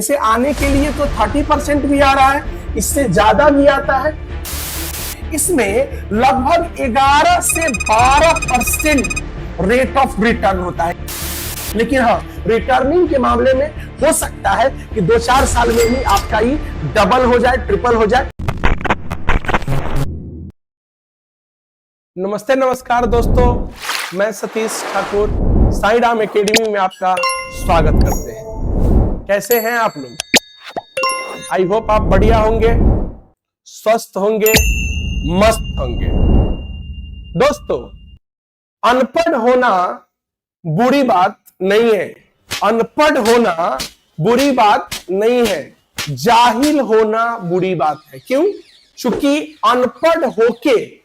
इसे आने के लिए तो 30% भी आ रहा है, इससे ज्यादा भी आता है। इसमें लगभग 11 से 12% रेट ऑफ रिटर्न होता है। लेकिन हाँ, रिटर्निंग के मामले में हो सकता है कि 2-4 साल में ही आपका ही डबल हो जाए, ट्रिपल हो जाए। नमस्ते, नमस्कार दोस्तों, मैं सतीश ठाकुर साईं राम एकेडमी में आपका स्वागत करते हैं। कैसे हैं आप लोग? आई होप आप बढ़िया होंगे, स्वस्थ होंगे, मस्त होंगे। दोस्तों, अनपढ़ होना बुरी बात नहीं है, अनपढ़ होना बुरी बात नहीं है, जाहिल होना बुरी बात है। क्यों? क्योंकि अनपढ़ होके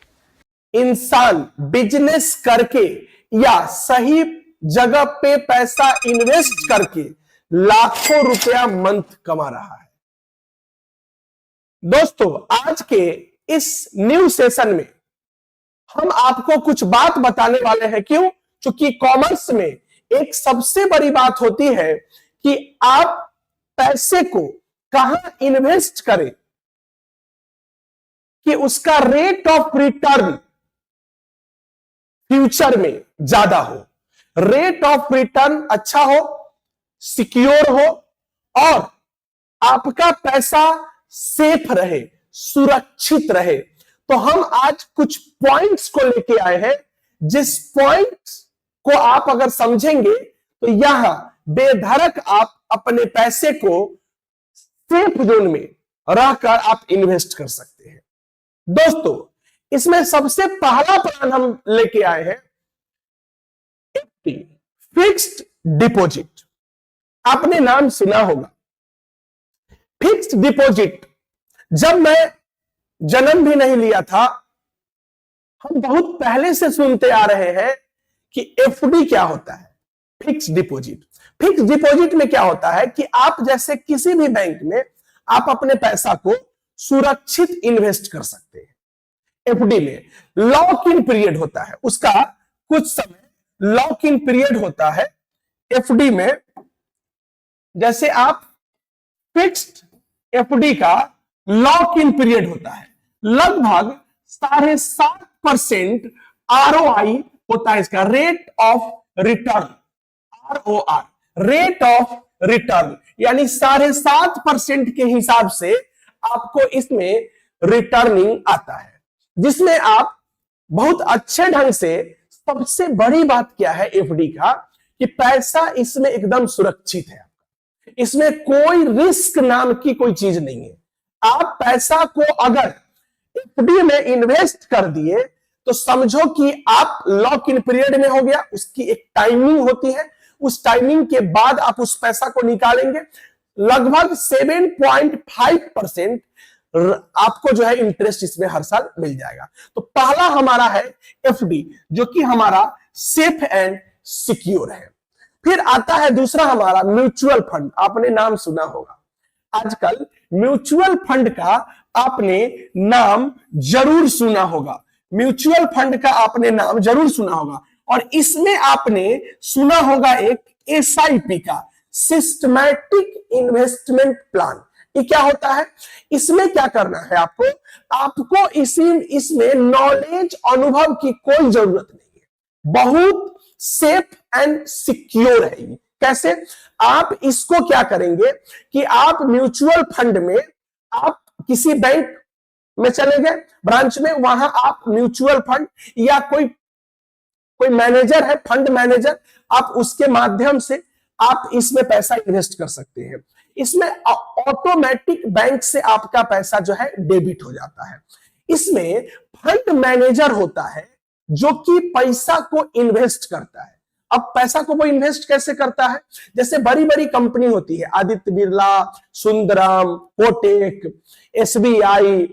इंसान बिजनेस करके या सही जगह पे पैसा इन्वेस्ट करके लाखों रुपया मंथ कमा रहा है। दोस्तों, आज के इस न्यू सेशन में हम आपको कुछ बात बताने वाले हैं। क्यों? क्योंकि कॉमर्स में एक सबसे बड़ी बात होती है कि आप पैसे को कहां इन्वेस्ट करें कि उसका रेट ऑफ रिटर्न फ्यूचर में ज्यादा हो, रेट ऑफ रिटर्न अच्छा हो, सिक्योर हो और आपका पैसा सेफ रहे, सुरक्षित रहे। तो हम आज कुछ पॉइंट्स को लेके आए हैं, जिस पॉइंट्स को आप अगर समझेंगे तो यहां बेधड़क आप अपने पैसे को सेफ जोन में रहकर आप इन्वेस्ट कर सकते हैं। दोस्तों, इसमें सबसे पहला प्लान हम लेके आए हैं फिक्स्ड डिपॉजिट। आपने नाम सुना होगा फिक्स्ड डिपॉजिट। जब मैं जन्म भी नहीं लिया था, हम बहुत पहले से सुनते आ रहे हैं कि एफडी क्या होता है, फिक्स्ड डिपॉजिट। फिक्स्ड डिपॉजिट में क्या होता है कि आप जैसे किसी भी बैंक में आप अपने पैसा को सुरक्षित इन्वेस्ट कर सकते हैं। एफडी में लॉक इन पीरियड होता है, उसका कुछ समय लॉक इन पीरियड होता है। एफडी में जैसे आप फिक्स्ड एफडी का लॉक इन पीरियड होता है, लगभग 7.5% ROI होता है। इसका rate of return, ROR, rate of return, यानी 7.5% के हिसाब से आपको इसमें रिटर्निंग आता है, जिसमें आप बहुत अच्छे ढंग से, सबसे बड़ी बात क्या है एफडी का, कि पैसा इसमें एकदम सुरक्षित है। इसमें कोई रिस्क नाम की कोई चीज नहीं है। आप पैसा को अगर एफडी में इन्वेस्ट कर दिए तो समझो कि आप लॉक इन पीरियड में हो गया। उसकी एक टाइमिंग होती है, उस टाइमिंग के बाद आप उस पैसा को निकालेंगे। लगभग 7.5% आपको जो है इंटरेस्ट इसमें हर साल मिल जाएगा। तो पहला हमारा है एफडी, जो कि हमारा सेफ एंड सिक्योर है। फिर आता है दूसरा हमारा म्यूचुअल फंड। आपने नाम सुना होगा, आजकल म्यूचुअल फंड का आपने नाम जरूर सुना होगा। म्यूचुअल फंड का आपने नाम जरूर सुना होगा, और इसमें आपने सुना होगा एक एसआईपी का, सिस्टमैटिक इन्वेस्टमेंट प्लान। ये क्या होता है? इसमें क्या करना है आपको? आपको इसमें नॉलेज, अनुभव की कोई जरूरत नहीं है। बहुत सेफ एंड सिक्योर है ये। कैसे? आप इसको क्या करेंगे कि आप म्यूचुअल फंड में, आप किसी बैंक में चले गए, ब्रांच में, वहां आप म्यूचुअल फंड या कोई मैनेजर है, फंड मैनेजर, आप उसके माध्यम से आप इसमें पैसा इन्वेस्ट कर सकते हैं। इसमें ऑटोमेटिक बैंक से आपका पैसा जो है डेबिट हो जाता है। इसमें फंड मैनेजर होता है जो कि पैसा को इन्वेस्ट करता है। अब पैसा को वो इन्वेस्ट कैसे करता है? जैसे बड़ी बड़ी कंपनी होती है, आदित्य बिरला, सुंदरम, कोटेक, SBI,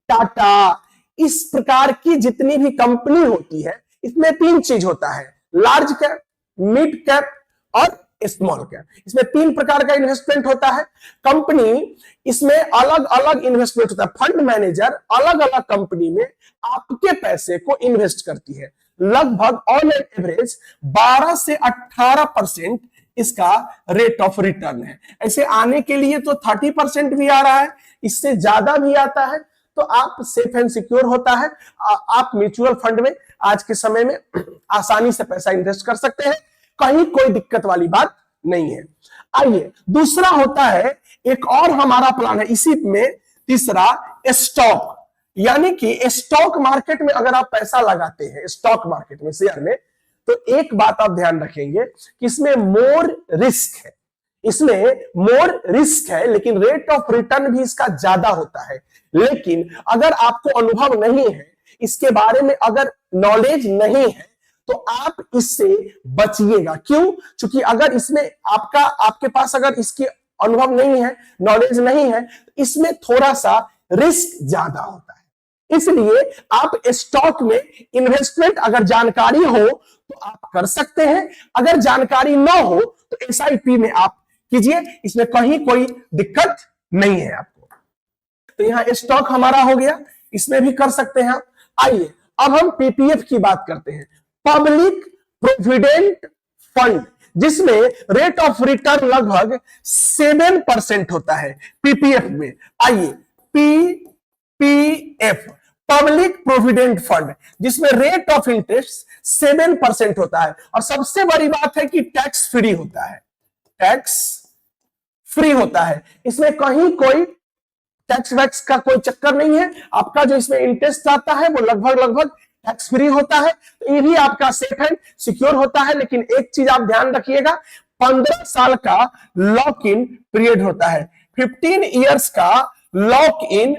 टाटा, इस प्रकार की जितनी भी कंपनी होती है, इसमें 3 चीज होता है, लार्ज कैप, मिड कैप और स्मॉल कैप। इसमें 3 प्रकार का इन्वेस्टमेंट होता है। कंपनी इसमें अलग अलग इन्वेस्टमेंट होता है। फंड मैनेजर अलग अलग कंपनी में आपके पैसे को इन्वेस्ट करती है। लगभग ऑन एवरेज 12 से 18% इसका रेट ऑफ रिटर्न है। ऐसे आने के लिए तो 30% भी आ रहा है, इससे ज्यादा भी आता है, तो आप सेफ एंड सिक्योर होता है। आप म्यूचुअल फंड में आज के समय में आसानी से पैसा इन्वेस्ट कर सकते हैं, कहीं कोई दिक्कत वाली बात नहीं है। आइए दूसरा होता है, एक और हमारा प्लान है इसी में, तीसरा स्टॉक। यानी कि स्टॉक मार्केट में अगर आप पैसा लगाते हैं, स्टॉक मार्केट में शेयर में, तो एक बात आप ध्यान रखेंगे कि इसमें मोर रिस्क है, इसमें मोर रिस्क है, लेकिन रेट ऑफ रिटर्न भी इसका ज्यादा होता है। लेकिन अगर आपको अनुभव नहीं है, इसके बारे में अगर नॉलेज नहीं है, तो आप इससे बचिएगा। क्यों? क्योंकि अगर इसमें आपके पास अगर इसके अनुभव नहीं है, नॉलेज नहीं है, तो इसमें थोड़ा सा रिस्क ज्यादा होता है। इसलिए आप स्टॉक में इन्वेस्टमेंट अगर जानकारी हो तो आप कर सकते हैं, अगर जानकारी ना हो तो एसआईपी में आप कीजिए, इसमें कहीं कोई दिक्कत नहीं है आपको। तो यहां स्टॉक हमारा हो गया, इसमें भी कर सकते हैं आप। आइए अब हम पीपीएफ की बात करते हैं, पब्लिक प्रोविडेंट फंड, जिसमें रेट ऑफ रिटर्न लगभग 7% होता है पीपीएफ में। आइए पीपीएफ, पब्लिक प्रोविडेंट फंड, जिसमें रेट ऑफ इंटरेस्ट 7% होता है, और सबसे बड़ी बात है कि टैक्स फ्री होता है, टैक्स फ्री होता है। इसमें कहीं कोई टैक्स वैक्स का कोई चक्कर नहीं है, आपका जो इसमें इंटरेस्ट आता है वो लगभग टैक्स फ्री होता है, तो ये भी आपका सेफ एंड सिक्योर होता है। लेकिन एक चीज आप ध्यान रखिएगा, 15 साल का लॉक इन पीरियड होता है, 15 इयर्स का लॉक इन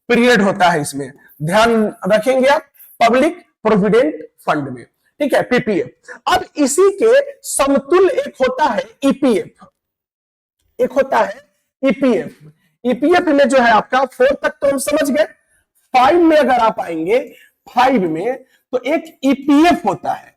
पीरियड होता है, इसमें ध्यान रखेंगे आप पब्लिक प्रोविडेंट फंड में, ठीक है, पीपीएफ। अब इसी के समतुल्य एक होता है ईपीएफ, एक होता है ईपीएफ। ईपीएफ में जो है आपका 4 तक तो हम समझ गए, 5 में अगर आप आएंगे, 5 में तो एक ईपीएफ होता है,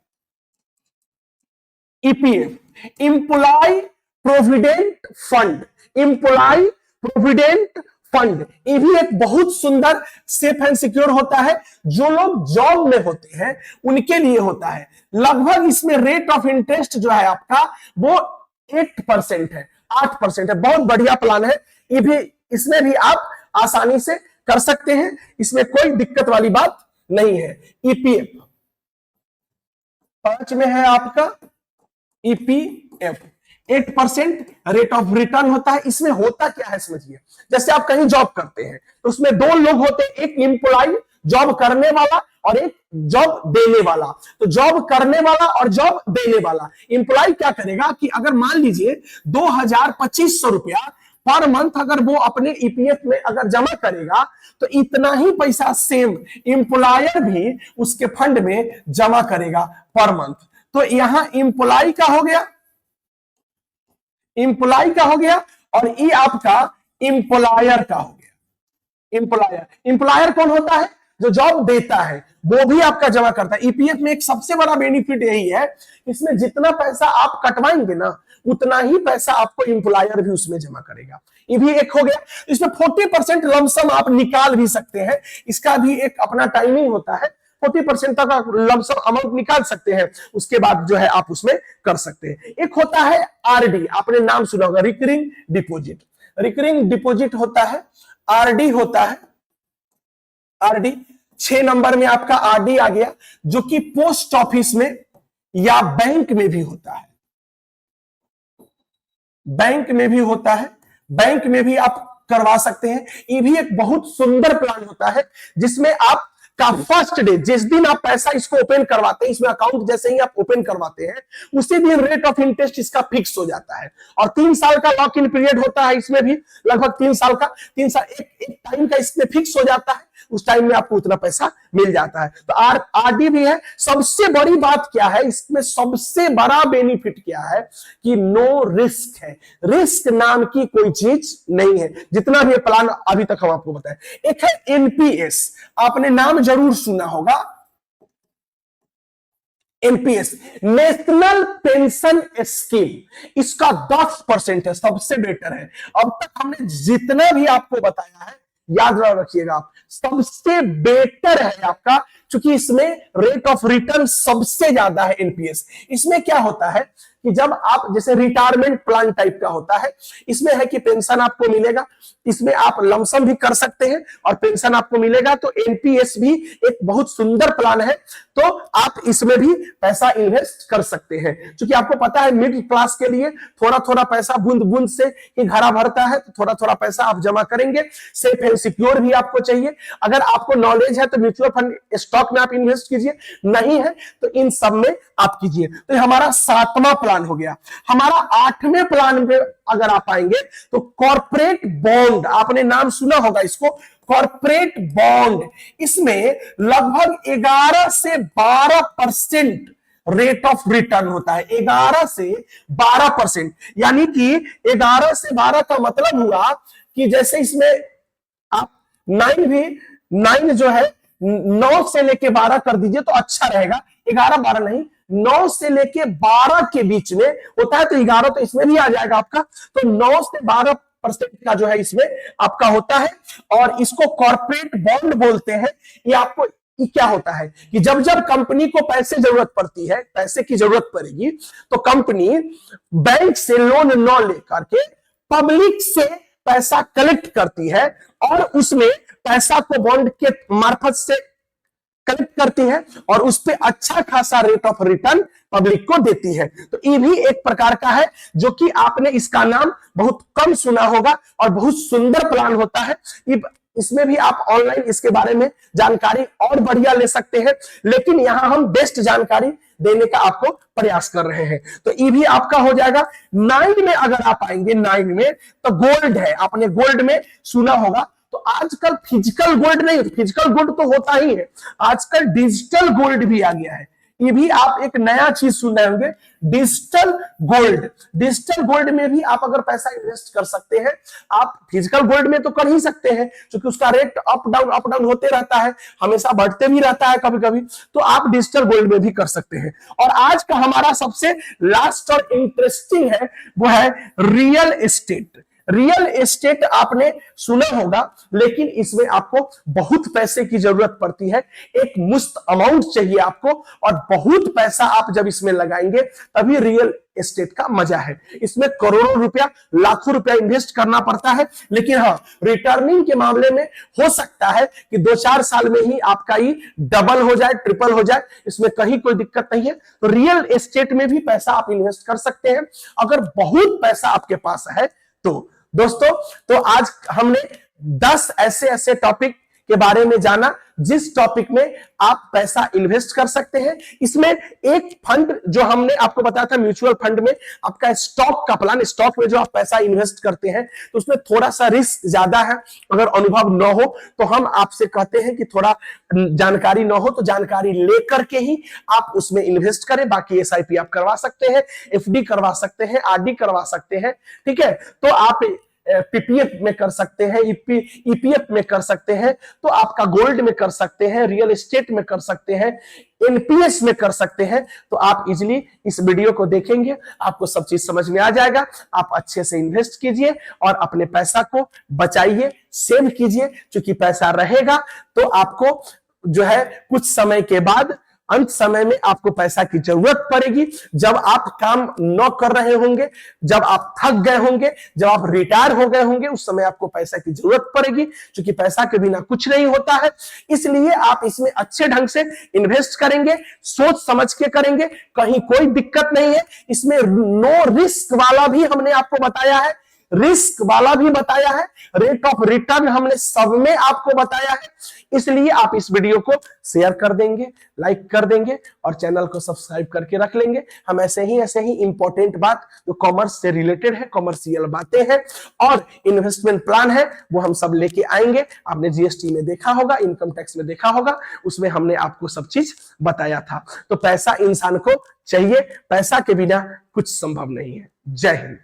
EPF employ provident fund, employ provident fund. ये भी एक बहुत सुंदर सेफ एंड सिक्योर होता है, जो लोग जॉब में होते हैं उनके लिए होता है। लगभग इसमें रेट ऑफ इंटरेस्ट जो है आपका वो 8% है, 8% है, बहुत बढ़िया प्लान है। ये भी, इसमें भी आप आसानी से कर सकते हैं, इसमें कोई दिक्कत वाली बात नहीं है। ईपीएफ 5 में है आपका ईपीएफ, 8% रेट ऑफ रिटर्न होता है। इसमें होता क्या है समझिए, जैसे आप कहीं जॉब करते हैं तो उसमें 2 लोग होते हैं, एक एम्प्लॉय जॉब करने वाला और एक जॉब देने वाला। तो जॉब करने वाला और जॉब देने वाला एम्प्लॉय क्या करेगा कि अगर मान लीजिए 2,2500 रुपया पर मंथ अगर वो अपने ईपीएफ में अगर जमा करेगा, तो इतना ही पैसा सेम एम्प्लॉयर भी उसके फंड में जमा करेगा पर मंथ। तो यहां एम्प्लॉय का हो गया, एम्प्लॉय का हो गया, और ये आपका एम्प्लॉयर का हो गया। एम्प्लॉयर, एम्प्लॉयर कौन होता है? जो जॉब देता है, वो भी आपका जमा करता है। ईपीएफ में एक सबसे बड़ा बेनिफिट यही है, इसमें जितना पैसा आप कटवाएंगे ना, उतना ही पैसा आपको एम्प्लॉयर भी उसमें जमा करेगा। ये भी एक हो गया। इसमें 40% लमसम आप निकाल भी सकते हैं, इसका भी एक अपना टाइमिंग होता है, 40% तक आप लमसम अमाउंट निकाल सकते हैं, उसके बाद जो है आप उसमें कर सकते हैं। एक होता है आरडी, आपने नाम सुना होगा, रिकरिंग डिपॉजिट। रिकरिंग डिपॉजिट होता है, आरडी होता है, आरडी 6 नंबर में आपका आरडी आ गया, जो कि पोस्ट ऑफिस में या बैंक में भी होता है, बैंक में भी होता है, बैंक में भी आप करवा सकते हैं। ये भी एक बहुत सुंदर प्लान होता है, जिसमें आप का फर्स्ट डे, जिस दिन आप पैसा इसको ओपन करवाते हैं, इसमें अकाउंट जैसे ही आप ओपन करवाते हैं, उसी दिन रेट ऑफ इंटरेस्ट इसका फिक्स हो जाता है। और 3 साल का लॉक इन पीरियड होता है, इसमें भी लगभग 3 साल का, 3 साल एक टाइम का इसमें फिक्स हो जाता है, उस टाइम में आपको उतना पैसा मिल जाता है। तो आरडी भी है। सबसे बड़ी बात क्या है इसमें, सबसे बड़ा बेनिफिट क्या है कि नो रिस्क है, रिस्क नाम की कोई चीज नहीं है, जितना भी प्लान अभी तक हम आपको बताए। एक है एनपीएस, आपने नाम जरूर सुना होगा, एनपीएस, नेशनल पेंशन स्कीम। इसका 10% है, सबसे बेटर है। अब तक हमने जितना भी आपको बताया है, याद रखिएगा आप, सबसे बेटर है आपका, क्योंकि इसमें रेट ऑफ रिटर्न सबसे ज्यादा है एनपीएस। इसमें क्या होता है कि जब आप जैसे रिटायरमेंट प्लान टाइप का होता है, इसमें है कि पेंशन आपको मिलेगा, इसमें आप लमसम भी कर सकते हैं और पेंशन आपको मिलेगा। तो एनपीएस भी एक बहुत सुंदर प्लान है, तो आप इसमें भी पैसा इन्वेस्ट कर सकते हैं। क्योंकि आपको पता है मिडिल क्लास के लिए थोड़ा थोड़ा पैसा बूंद बूंद से ही घड़ा भरता है, तो थोड़ा थोड़ा पैसा आप जमा करेंगे। सेफ एंड सिक्योर भी आपको चाहिए। अगर आपको नॉलेज है तो म्यूचुअल फंड स्टॉक में आप इन्वेस्ट कीजिए, नहीं है तो इन सब में आप कीजिए। तो हमारा 7वां प्लान हो गया। हमारा 8वें प्लान में अगर आप आएंगे तो कॉर्पोरेट बॉन्ड, आपने नाम सुना होगा इसको, कॉर्पोरेट बॉन्ड। इसमें लगभग 11 से 12% रेट ऑफ रिटर्न होता है। 11 से 12%, यानी कि 11 से 12 का मतलब हुआ कि जैसे इसमें आप 9 जो है 9 से लेके 12 कर दीजिए तो अच्छा रहेगा। 11 12 नहीं, 9 से लेके 12 के बीच में होता है, तो 11 तो इसमें भी आ जाएगा आपका। तो 9 से 12% का जो है इसमें आपका होता है, और इसको कॉर्पोरेट बॉन्ड बोलते हैं। ये आपको ये क्या होता है कि जब जब कंपनी को पैसे जरूरत पड़ती है, पैसे की जरूरत पड़ेगी, तो कंपनी बैंक से लोन न लेकर के पब्लिक से पैसा कलेक्ट करती है और उसमें पैसा को बॉन्ड के मार्फत से कलेक्ट करती है और उस पर अच्छा खासा रेट ऑफ रिटर्न पब्लिक को देती है। तो ये भी एक प्रकार का है जो कि आपने इसका नाम बहुत कम सुना होगा और बहुत सुंदर प्लान होता है। इसमें भी आप ऑनलाइन इसके बारे में जानकारी और बढ़िया ले सकते हैं, लेकिन यहां हम बेस्ट जानकारी देने का आपको प्रयास कर रहे हैं। तो ये भी आपका हो जाएगा। 9 में अगर आप आएंगे, 9 में तो गोल्ड है। आपने गोल्ड में सुना होगा, तो आजकल फिजिकल गोल्ड नहीं, फिजिकल गोल्ड तो होता ही है, आजकल डिजिटल गोल्ड भी आ गया है। ये भी आप एक नया चीज सुन रहे होंगे, डिजिटल गोल्ड। डिजिटल गोल्ड में भी आप अगर पैसा इन्वेस्ट कर सकते हैं। आप फिजिकल गोल्ड में तो कर ही सकते हैं, क्योंकि उसका रेट अप डाउन होते रहता है, हमेशा बढ़ते भी रहता है कभी कभी। तो आप डिजिटल गोल्ड में भी कर सकते हैं। और आज का हमारा सबसे लास्ट और इंटरेस्टिंग है, वो है रियल एस्टेट। रियल एस्टेट आपने सुना होगा, लेकिन इसमें आपको बहुत पैसे की जरूरत पड़ती है। एक मुश्त अमाउंट चाहिए आपको, और बहुत पैसा आप जब इसमें लगाएंगे तभी रियल एस्टेट का मजा है। इसमें करोड़ों रुपया, लाखों रुपया इन्वेस्ट करना पड़ता है, लेकिन हाँ, रिटर्निंग के मामले में हो सकता है कि 2-4 साल में ही आपका ही डबल हो जाए, ट्रिपल हो जाए। इसमें कहीं कोई दिक्कत नहीं है। तो रियल एस्टेट में भी पैसा आप इन्वेस्ट कर सकते हैं अगर बहुत पैसा आपके पास है तो। दोस्तों, तो आज हमने 10 ऐसे टॉपिक के बारे में जाना जिस टॉपिक में आप पैसा इन्वेस्ट कर सकते हैं। इसमें एक फंड जो हमने आपको बताया था, म्यूचुअल फंड में आपका स्टॉक का प्लान, स्टॉक में जो आप पैसा इन्वेस्ट करते हैं तो उसमें थोड़ा सा रिस्क ज्यादा है। अगर अनुभव न हो तो हम आपसे कहते हैं कि थोड़ा जानकारी न हो तो जानकारी लेकर के ही आप उसमें इन्वेस्ट करें। बाकी एसआईपी आप करवा सकते हैं, एफडी करवा सकते हैं, आरडी करवा सकते हैं, ठीक है। तो आप पीपीएफ में कर सकते हैं, ईपीएफ में कर सकते हैं, तो आपका गोल्ड में कर सकते हैं, रियल एस्टेट में कर सकते हैं, एनपीएस में कर सकते हैं। तो आप इजीली इस वीडियो को देखेंगे, आपको सब चीज समझ में आ जाएगा। आप अच्छे से इन्वेस्ट कीजिए और अपने पैसा को बचाइए, सेव कीजिए, क्योंकि पैसा रहेगा तो आपको जो है कुछ समय के बाद अंत समय में आपको पैसा की जरूरत पड़ेगी। जब आप काम न कर रहे होंगे, जब आप थक गए होंगे, जब आप रिटायर हो गए होंगे, उस समय आपको पैसा की जरूरत पड़ेगी, क्योंकि पैसा के बिना कुछ नहीं होता है। इसलिए आप इसमें अच्छे ढंग से इन्वेस्ट करेंगे, सोच समझ के करेंगे, कहीं कोई दिक्कत नहीं है। इसमें नो रिस्क वाला भी हमने आपको बताया है, रिस्क वाला भी बताया है, रेट ऑफ रिटर्न हमने सब में आपको बताया है। इसलिए आप इस वीडियो को शेयर कर देंगे, लाइक कर देंगे और चैनल को सब्सक्राइब करके रख लेंगे। हम ऐसे ही इंपॉर्टेंट बात जो कॉमर्स से रिलेटेड है, कॉमर्शियल बातें हैं और इन्वेस्टमेंट प्लान है, वो हम सब लेके आएंगे। आपने जीएसटी में देखा होगा, इनकम टैक्स में देखा होगा, उसमें हमने आपको सब चीज बताया था। तो पैसा इंसान को चाहिए, पैसा के बिना कुछ संभव नहीं है। जय हिंद।